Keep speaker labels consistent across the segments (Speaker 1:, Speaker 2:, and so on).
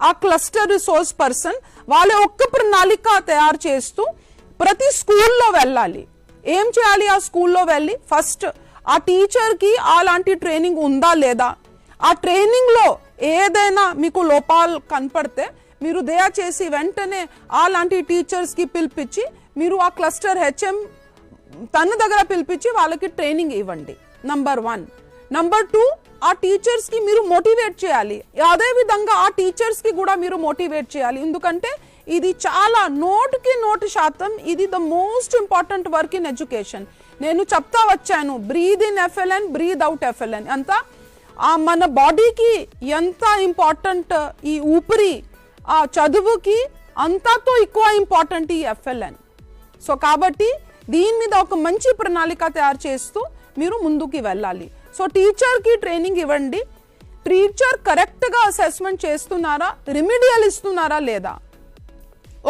Speaker 1: ఆ cluster resource person వాళ్ళ ఒక్క ప్రణాళిక తయారు చేస్తూ ప్రతి స్కూల్లో వెళ్ళాలి. ఏం చేయాలి? ఆ స్కూల్లో వెళ్ళి ఫస్ట్ ఆ టీచర్కి అలాంటి ట్రైనింగ్ ఉందా లేదా, ఆ ట్రైనింగ్లో ఏదైనా మీకు లోపాలు కనపడితే మీరు దయచేసి వెంటనే అలాంటి టీచర్స్కి పిలిపించి మీరు ఆ క్లస్టర్ హెచ్ఎం తన దగ్గర పిలిపించి వాళ్ళకి ట్రైనింగ్ ఇవ్వండి. నంబర్ 1. నంబర్ 2, ఆ టీచర్స్కి మీరు మోటివేట్ చేయాలి. అదేవిధంగా ఆ టీచర్స్కి కూడా మీరు మోటివేట్ చేయాలి. ఎందుకంటే ఇది చాలా 100% ఇది the most important work in education. నేను చెప్తా వచ్చాను, breathe in FLN, breathe out FLN. అంతా మన బాడీకి ఎంత ఇంపార్టెంట్ ఈ ఊపిరి, ఆ చదువుకి అంతతో ఎక్కువ ఇంపార్టెంట్ ఈ ఎఫ్ఎల్ఎన్. సో కాబట్టి దీని మీద ఒక మంచి ప్రణాళిక తయారు చేస్తూ మీరు ముందుకు వెళ్ళాలి. సో టీచర్కి ట్రైనింగ్ ఇవ్వండి. టీచర్ కరెక్ట్గా అసెస్మెంట్ చేస్తున్నారా, రెమిడియల్ ఇస్తున్నారా లేదా,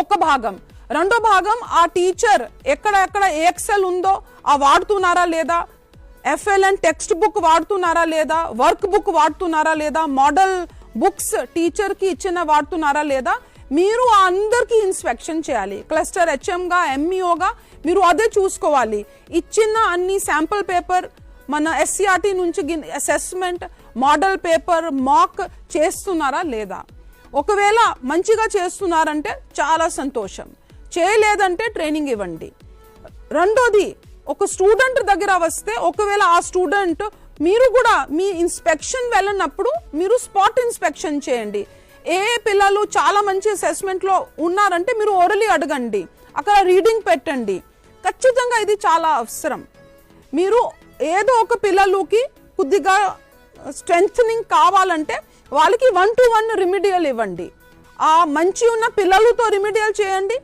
Speaker 1: ఒక భాగం. రెండో భాగం, ఆ టీచర్ ఎక్కడ ఎక్సెల్ ఉందో ఆ వాడుతున్నారా లేదా, ఎఫ్ఎల్ఎన్ టెక్స్ట్ బుక్ వాడుతున్నారా లేదా, వర్క్ బుక్ వాడుతున్నారా లేదా, మోడల్ బుక్స్ టీచర్కి ఇచ్చిన వాడుతున్నారా లేదా, మీరు అందరికీ ఇన్స్పెక్షన్ చేయాలి. క్లస్టర్ హెచ్ఎంగా, ఎంఈఓగా మీరు అదే చూసుకోవాలి. ఇచ్చిన అన్ని శాంపుల్ పేపర్, మన ఎస్సీఆర్టీ నుంచి అసెస్మెంట్, మోడల్ పేపర్, మాక్ చేస్తున్నారా లేదా. ఒకవేళ మంచిగా చేస్తున్నారంటే చాలా సంతోషం, చేయలేదంటే ట్రైనింగ్ ఇవ్వండి. రెండోది, ఒక స్టూడెంట్ దగ్గర వస్తే ఒకవేళ ఆ స్టూడెంట్ మీరు కూడా మీ ఇన్స్పెక్షన్ వెళ్ళినప్పుడు మీరు స్పాట్ ఇన్స్పెక్షన్ చేయండి. ఏ పిల్లలు చాలా మంచి అసెస్మెంట్లో ఉన్నారంటే మీరు ఓరలీ అడగండి, అక్కడ రీడింగ్ పెట్టండి. ఖచ్చితంగా ఇది చాలా అవసరం. మీరు ఏదో ఒక పిల్లలకి కొద్దిగా స్ట్రెంథనింగ్ కావాలంటే వాళ్ళకి 1-to-1 రిమిడియల్ ఇవ్వండి. ఆ మంచి ఉన్న పిల్లలతో రిమిడియల్ చేయండి,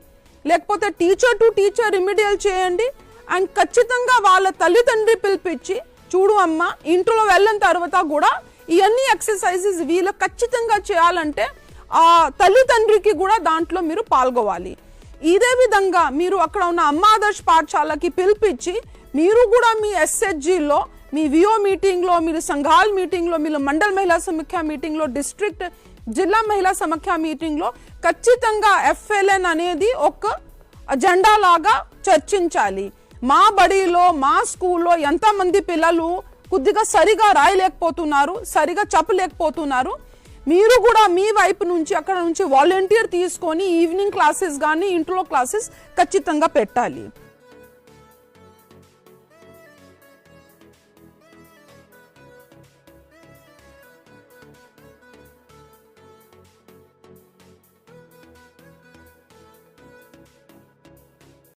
Speaker 1: లేకపోతే టీచర్ టు టీచర్ రిమిడియల్ చేయండి. అండ్ ఖచ్చితంగా వాళ్ళ తల్లిదండ్రి పిలిపించి, చూడు అమ్మ, ఇంట్లో వెళ్ళిన తర్వాత కూడా ఇవన్నీ ఎక్సర్సైజెస్ వీళ్ళు ఖచ్చితంగా చేయాలంటే ఆ తల్లిదండ్రికి కూడా దాంట్లో మీరు పాల్గొవాలి. ఇదే విధంగా మీరు అక్కడ ఉన్న అమ్మ ఆదర్శ్ పాఠశాలకి పిలిపించి మీరు కూడా మీ ఎస్హెచ్జిలో, మీ విఓ మీటింగ్లో, మీరు సంఘాల్ మీటింగ్లో, మీరు మండల్ మహిళా సమాఖ్య మీటింగ్లో, డిస్ట్రిక్ట్ జిల్లా మహిళా సమాఖ్య మీటింగ్లో ఖచ్చితంగా ఎఫ్ఎల్ఎన్ అనేది ఒక అజెండా లాగా చర్చించాలి. మా బడిలో, మా స్కూల్లో ఎంతమంది పిల్లలు కొద్దిగా సరిగా రాయలేకపోతున్నారు, సరిగా చెప్పలేకపోతున్నారు, మీరు కూడా మీ వైపు నుంచి అక్కడ నుంచి వాలంటీర్ తీసుకొని ఈవినింగ్ క్లాసెస్ కానీ ఇంట్లో క్లాసెస్ ఖచ్చితంగా పెట్టాలి.